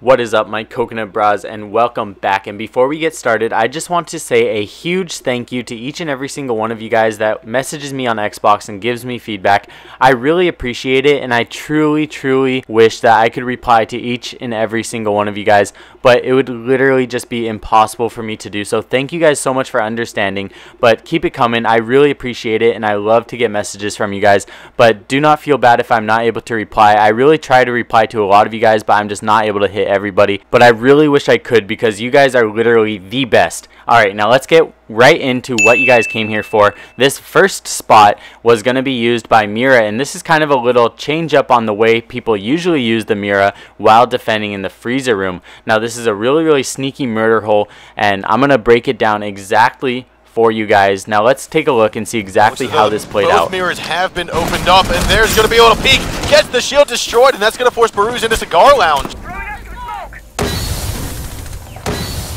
What is up, my coconut bras, and welcome back. And before we get started, I just want to say a huge thank you to each and every single one of you guys that messages me on Xbox and gives me feedback. I really appreciate it, and I truly wish that I could reply to each and every single one of you guys, but it would literally just be impossible for me to do. So thank you guys so much for understanding, but keep it coming. I really appreciate it, and I love to get messages from you guys, but do not feel bad if I'm not able to reply. I really try to reply to a lot of you guys, but I'm just not able to hit everybody, but I really wish I could because you guys are literally the best. Alright, now let's get right into what you guys came here for. This first spot was going to be used by Mira, and this is kind of a little change up on the way people usually use the Mira while defending in the freezer room. Now this is a really sneaky murder hole, and I'm going to break it down exactly for you guys. Now let's take a look and see exactly how this played out. Both mirrors have been opened up, and there's going to be able to peek, gets the shield destroyed, and that's going to force brahs into Cigar Lounge.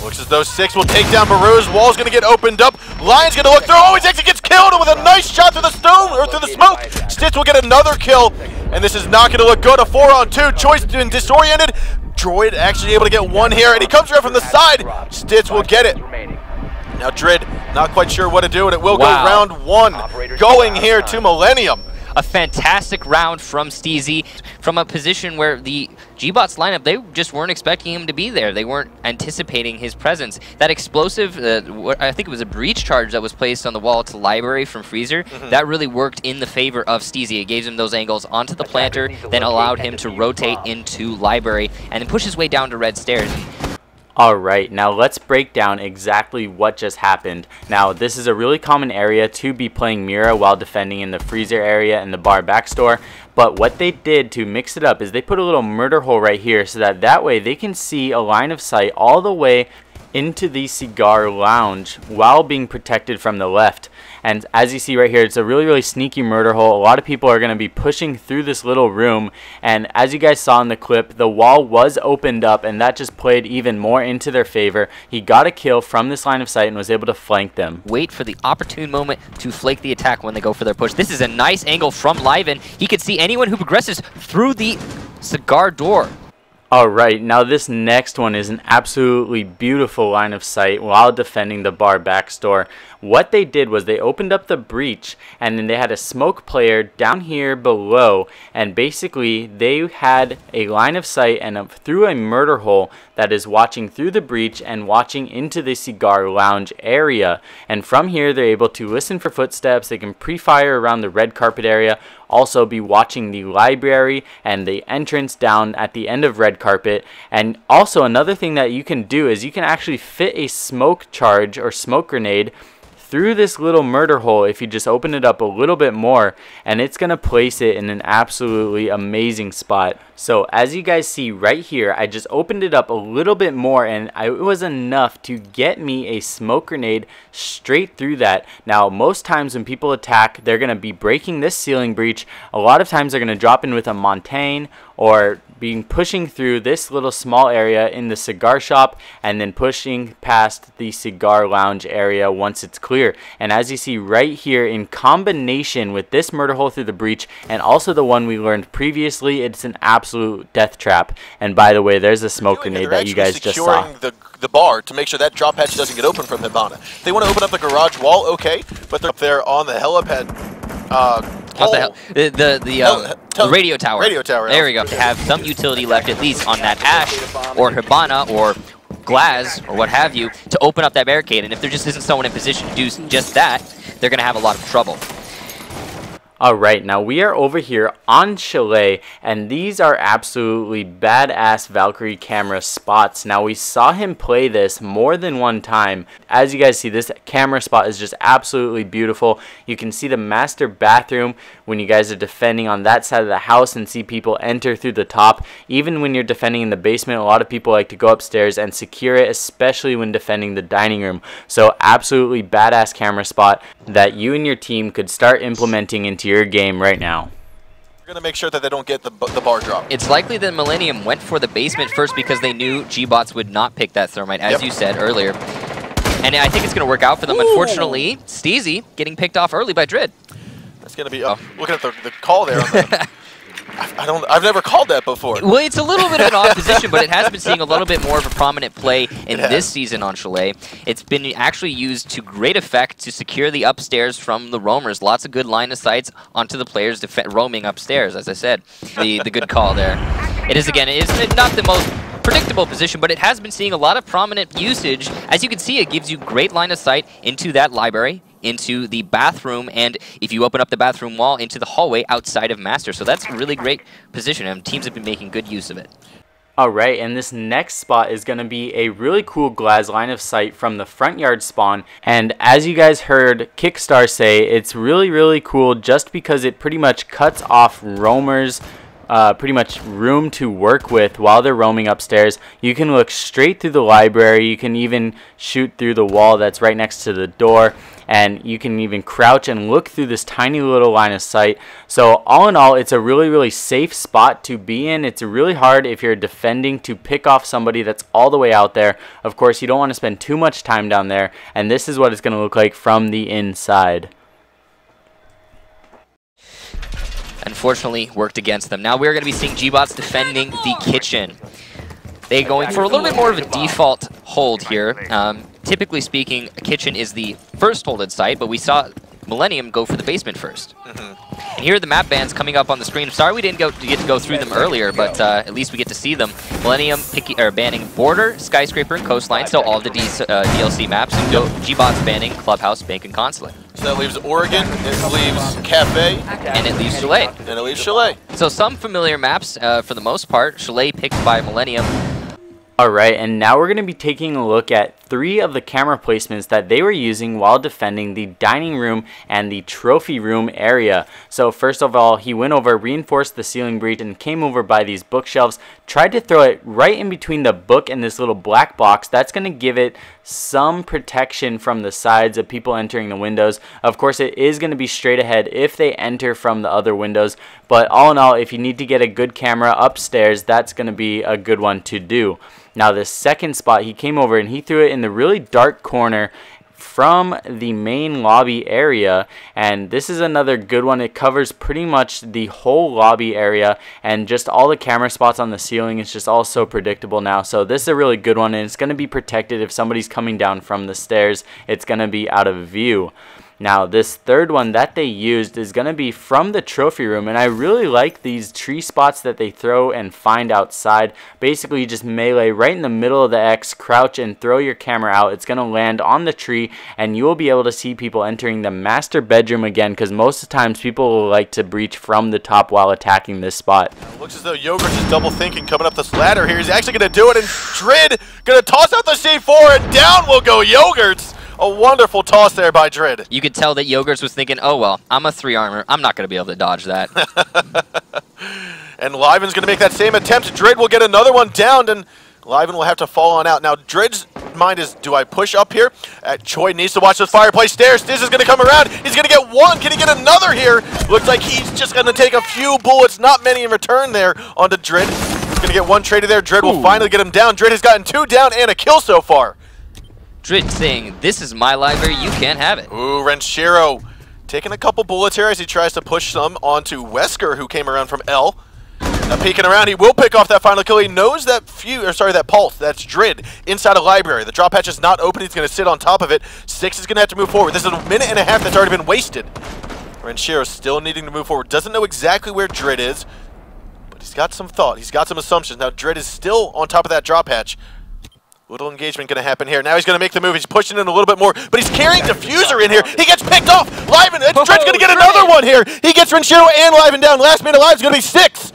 Looks as though 6 will take down brahs. Wall's going to get opened up. Lion's going to look through. Oh, he actually gets killed with a nice shot through the stone, or through the smoke. Stitz will get another kill, and this is not going to look good. A 4-on-2. Choice being disoriented. Droid actually able to get one here, and he comes right from the side. Stitz will get it. Now Drid, not quite sure what to do, and it will go round 1, going here to Millenium. A fantastic round from Steezy from a position where the gBots lineup, they just weren't expecting him to be there. They weren't anticipating his presence. That explosive, I think it was a breach charge that was placed on the wall to Library from Freezer, that really worked in the favor of Steezy. It gave him those angles onto the planter, then allowed him to rotate into Library, and then push his way down to red stairs. Alright, now let's break down exactly what just happened. Now, this is a really common area to be playing Mira while defending in the freezer area and the bar Backstore, but what they did to mix it up is they put a little murder hole right here so that way they can see a line of sight all the way into the Cigar Lounge while being protected from the left. And as you see right here, it's a really sneaky murder hole. A lot of people are going to be pushing through this little room, and as you guys saw in the clip, the wall was opened up, and that just played even more into their favor. He got a kill from this line of sight and was able to flank them. Wait for the opportune moment to flake the attack when they go for their push. This is a nice angle from Liven. He could see anyone who progresses through the cigar door. Alright, now this next one is an absolutely beautiful line of sight while defending the bar Backstore. What they did was they opened up the breach, and then they had a smoke player down here below, and basically they had a line of sight and through a murder hole that is watching through the breach and watching into the Cigar Lounge area. And from here they're able to listen for footsteps. They can pre-fire around the red carpet area, also be watching the library and the entrance down at the end of red carpet. And also another thing that you can do is you can actually fit a smoke charge or smoke grenade through this little murder hole if you just open it up a little bit more, and it's going to place it in an absolutely amazing spot. So as you guys see right here, I just opened it up a little bit more, and it was enough to get me a smoke grenade straight through that. Now most times when people attack, they're going to be breaking this ceiling breach. A lot of times they're going to drop in with a Montaigne or pushing through this little small area in the cigar shop, and then pushing past the Cigar Lounge area once it's clear. And as you see right here, in combination with this murder hole through the breach and also the one we learned previously, it's an absolute death trap. And by the way, there's a smoke grenade that you guys just saw. The bar to make sure that drop hatch doesn't get open from Hibana. They want to open up the garage wall, okay, but they're up there on the helipad. The radio tower. Radio tower. There we go. To have some utility left, at least on that Ash or Hibana or Glaz or what have you, to open up that barricade. And if there just isn't someone in position to do just that, they're going to have a lot of trouble. Alright, now we are over here on Chalet, and these are absolutely badass Valkyrie camera spots. Now we saw him play this more than one time. As you guys see, this camera spot is just absolutely beautiful. You can see the master bathroom when you guys are defending on that side of the house and see people enter through the top. Even when you're defending in the basement, a lot of people like to go upstairs and secure it, especially when defending the dining room. So absolutely badass camera spot that you and your team could start implementing into your game right now. We're going to make sure that they don't get the bar drop. It's likely that Millenium went for the basement first because they knew gBots would not pick that thermite, as you said earlier. And I think it's going to work out for them. Unfortunately, Steezy getting picked off early by Drid. That's going to be, looking at the call there. On the I've never called that before. Well, it's a little bit of an odd position, but it has been seeing a little bit more of a prominent play in this season on Chalet. It's been actually used to great effect to secure the upstairs from the roamers. Lots of good line of sights onto the players roaming upstairs, as I said. The good call there. It is, again, it is not the most predictable position, but it has been seeing a lot of prominent usage. As you can see, it gives you great line of sight into that library, into the bathroom, and if you open up the bathroom wall, into the hallway outside of Master. So that's a really great position, and teams have been making good use of it. Alright, and this next spot is going to be a really cool glass line of sight from the front yard spawn. And as you guys heard Kickstar say, it's really cool just because it pretty much cuts off roamers pretty much room to work with while they're roaming upstairs. You can look straight through the library. You can even shoot through the wall that's right next to the door, and you can even crouch and look through this tiny little line of sight. So all in all, it's a really safe spot to be in. It's really hard if you're defending to pick off somebody that's all the way out there. Of course, you don't want to spend too much time down there, and this is what it's going to look like from the inside. Unfortunately, worked against them. Now we're going to be seeing gBots defending the kitchen. They're going for a little bit more of a default hold here. Typically speaking, a kitchen is the first holded site, but we saw Millenium go for the basement first. And here are the map bans coming up on the screen. Sorry we didn't get to go through them earlier, but at least we get to see them. Millenium banning Border, Skyscraper, and Coastline, so all of the DLC maps, and gBots banning Clubhouse, Bank, and Consulate. So that leaves Oregon, it leaves Cafe, and it leaves Chalet. And it leaves Chalet. So some familiar maps for the most part. Chalet picked by Millenium. Alright, and now we're going to be taking a look at 3 of the camera placements that they were using while defending the dining room and the trophy room area. So first of all, he went over, reinforced the ceiling breach, and came over by these bookshelves, tried to throw it right in between the book and this little black box. That's going to give it some protection from the sides of people entering the windows. Of course, it is going to be straight ahead if they enter from the other windows, but all in all, if you need to get a good camera upstairs, that's going to be a good one to do. Now the second spot, he came over and he threw it in the really dark corner from the main lobby area, and this is another good one. It covers pretty much the whole lobby area, and just all the camera spots on the ceiling. It's just all so predictable now. So this is a really good one, and it's going to be protected if somebody's coming down from the stairs. It's going to be out of view. Now this third one that they used is going to be from the trophy room, and I really like these tree spots that they throw and find outside. Basically you just melee right in the middle of the X, crouch and throw your camera out. It's going to land on the tree, and you will be able to see people entering the master bedroom again, because most of the times people will like to breach from the top while attacking this spot. Looks as though Yogurt's is double thinking coming up this ladder here. He's actually going to do it, and Drid going to toss out the C4, and down will go Yogurt's. A wonderful toss there by Drid. You could tell that Yogurts was thinking, oh well, I'm a 3 armor. I'm not going to be able to dodge that. And Liven's going to make that same attempt. Drid will get another one downed, and Liven will have to fall on out. Now, Drid's mind is, do I push up here? Choi needs to watch those fireplace stairs. This is going to come around. He's going to get one. Can he get another here? Looks like he's just going to take a few bullets, not many in return there onto Drid. He's going to get one traded there. Drid will finally get him down. Drid has gotten 2 down and a kill so far. Drid saying, this is my library, you can't have it. Ooh, Renshiro taking a couple bullets here as he tries to push some onto Wesker, who came around from L. Now peeking around, he will pick off that final kill. He knows that that pulse, that's Drid, inside a library. The drop hatch is not open, he's going to sit on top of it. 6 is going to have to move forward. This is a minute and a half that's already been wasted. Renshiro still needing to move forward. Doesn't know exactly where Drid is, but he's got some thought. He's got some assumptions. Now Drid is still on top of that drop hatch. Little engagement going to happen here. Now he's going to make the move. He's pushing in a little bit more, but he's carrying Diffuser in here. He gets picked off. Liven, Drid's going to get another one here. He gets Renshiro and Liven down. Last man alive is going to be 6.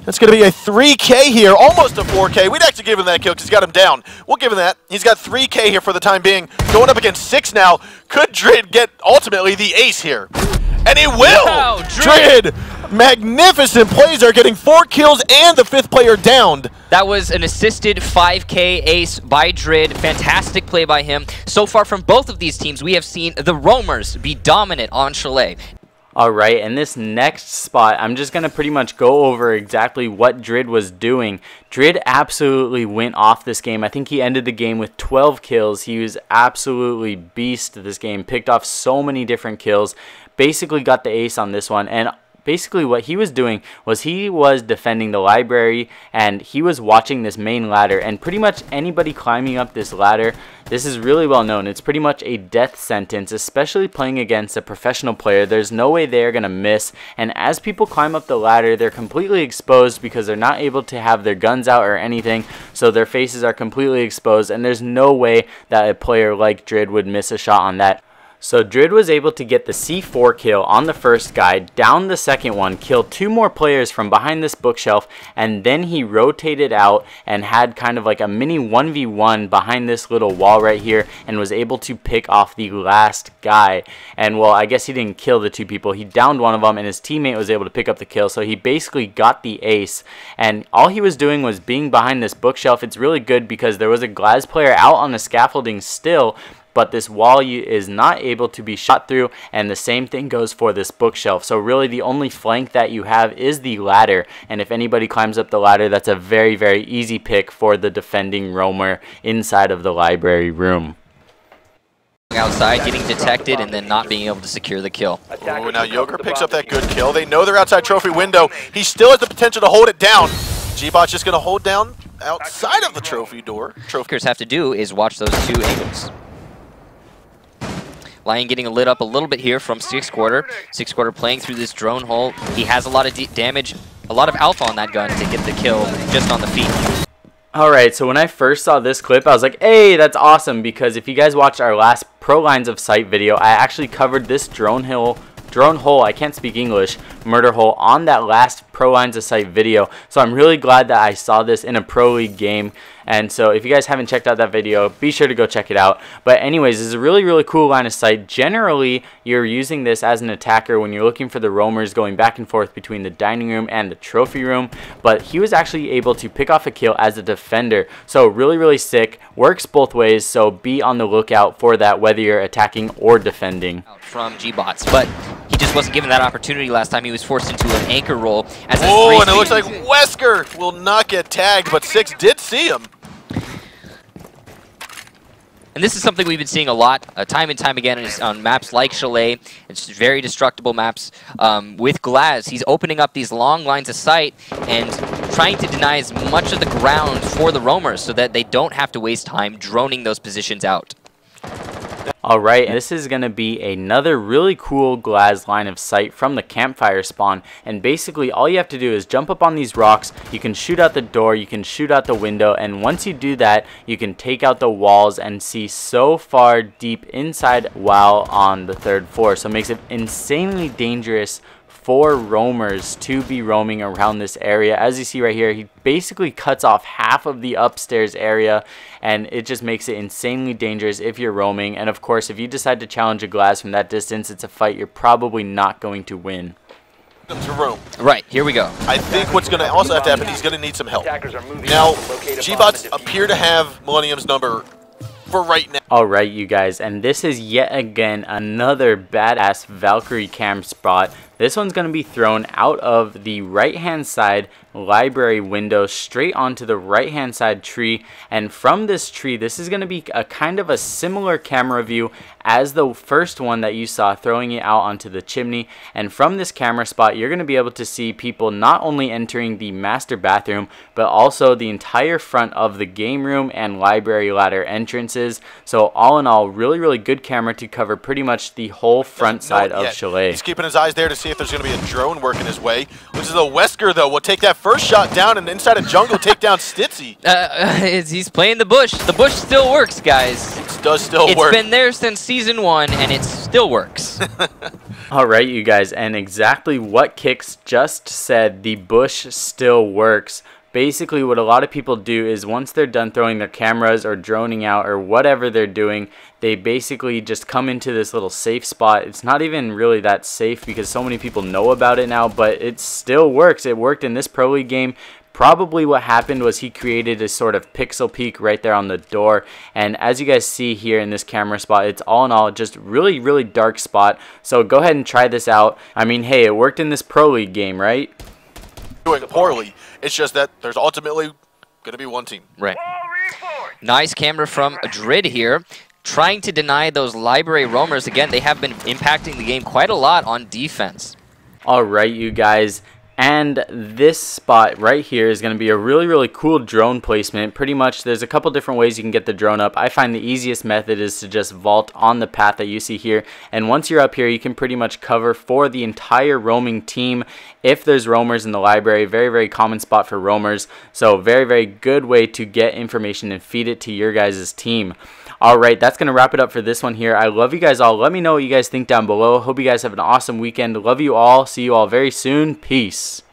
That's going to be a 3K here, almost a 4K. We'd actually give him that kill because he's got him down. We'll give him that. He's got 3K here for the time being. Going up against 6 now. Could Drid get ultimately the ace here? And he will! Wow, Drid! Magnificent plays there, getting 4 kills and the 5th player downed. That was an assisted 5K ace by Drid. Fantastic play by him. So far from both of these teams, we have seen the roamers be dominant on Chalet. Alright, and this next spot, I'm just going to pretty much go over exactly what Drid was doing. Drid absolutely went off this game. I think he ended the game with 12 kills. He was absolutely beast this game. Picked off so many different kills. Basically got the ace on this one. And basically what he was doing was he was defending the library, and he was watching this main ladder, and pretty much anybody climbing up this ladder, this is really well known, it's pretty much a death sentence, especially playing against a professional player. There's no way they're gonna miss, and as people climb up the ladder, they're completely exposed because they're not able to have their guns out or anything, so their faces are completely exposed, and there's no way that a player like Drid would miss a shot on that. So Drid was able to get the C4 kill on the first guy, down the second one, kill 2 more players from behind this bookshelf, and then he rotated out and had kind of like a mini 1v1 behind this little wall right here, and was able to pick off the last guy. And well, I guess he didn't kill the 2 people, he downed one of them, and his teammate was able to pick up the kill, so he basically got the ace. And all he was doing was being behind this bookshelf. It's really good because there was a Glaz player out on the scaffolding still, but this wall is not able to be shot through, and the same thing goes for this bookshelf. So really the only flank that you have is the ladder, and if anybody climbs up the ladder, that's a very, very easy pick for the defending roamer inside of the library room. Outside, getting detected, and then not being able to secure the kill. Oh, now Yoker picks up that good kill. They know they're outside trophy window. He still has the potential to hold it down. gBots just going to hold down outside of the trophy door. Trophies have to do is watch those 2 angles. Lion getting lit up a little bit here from 6th quarter. 6th quarter playing through this drone hole. He has a lot of damage, a lot of alpha on that gun to get the kill just on the feet. Alright, so when I first saw this clip, I was like, hey, that's awesome, because if you guys watched our last Pro Lines of Sight video, I actually covered this drone hole, I can't speak English, murder hole on that last Pro Lines of Sight video. So I'm really glad that I saw this in a Pro League game. And so if you guys haven't checked out that video, be sure to go check it out. But anyways, this is a really, really cool line of sight. Generally, you're using this as an attacker when you're looking for the roamers going back and forth between the dining room and the trophy room. But he was actually able to pick off a kill as a defender. So really, really sick. Works both ways, so be on the lookout for that, whether you're attacking or defending. From gBots, but he just wasn't given that opportunity last time. He was forced into an anchor role. As and it looks like Wesker will not get tagged, but 6 did see him. And this is something we've been seeing a lot, time and time again, on maps like Chalet. It's very destructible maps. With Glaz, he's opening up these long lines of sight and trying to deny as much of the ground for the roamers so that they don't have to waste time droning those positions out. Alright, this is going to be another really cool Glaz line of sight from the campfire spawn, and basically all you have to do is jump up on these rocks, you can shoot out the door, you can shoot out the window, and once you do that, you can take out the walls and see so far deep inside while on the 3rd floor. So it makes it insanely dangerous for roamers to be roaming around this area. As you see right here, he basically cuts off half of the upstairs area, and it just makes it insanely dangerous if you're roaming. And of course, if you decide to challenge a Glaz from that distance, it's a fight you're probably not going to win. To roam. Right, here we go. I think what's going to also have to happen, he's going to need some help. Now, gBots appear to have Millenium's number for right now. Alright, you guys, and this is yet again another badass Valkyrie cam spot. This one's going to be thrown out of the right hand side library window straight onto the right hand side tree, and from this tree this is going to be a kind of a similar camera view as the first one that you saw, throwing it out onto the chimney. And from this camera spot you're going to be able to see people not only entering the master bathroom but also the entire front of the game room and library ladder entrances. So all in all, really, really good camera to cover pretty much the whole front side of Chalet. He's keeping his eyes there to see if there's going to be a drone working his way. Which is a Wesker, though, will take that first shot down, and inside a jungle take down Stitzy. He's playing the bush. The bush still works, guys. It does still work. It's been there since Season 1, and it still works. Alright, you guys, and exactly what Kix just said, the bush still works. Basically, what a lot of people do is once they're done throwing their cameras or droning out or whatever they're doing, they basically just come into this little safe spot. It's not even really that safe because so many people know about it now, but it still works. It worked in this Pro League game. Probably what happened was he created a sort of pixel peek right there on the door, and as you guys see here in this camera spot, it's all in all just really, really dark spot. So go ahead and try this out. I mean, hey, it worked in this Pro League game, right? Doing poorly. It's just that there's ultimately going to be one team. Right. Nice camera from Drid here, trying to deny those library roamers. Again, they have been impacting the game quite a lot on defense. Alright, you guys, and this spot right here is going to be a really cool drone placement. Pretty much there's a couple different ways you can get the drone up. I find the easiest method is to just vault on the path that you see here, and once you're up here you can pretty much cover for the entire roaming team if there's roamers in the library. Very common spot for roamers, so very good way to get information and feed it to your guys' team. Alright, that's going to wrap it up for this one here. I love you guys all. Let me know what you guys think down below. Hope you guys have an awesome weekend. Love you all. See you all very soon. Peace.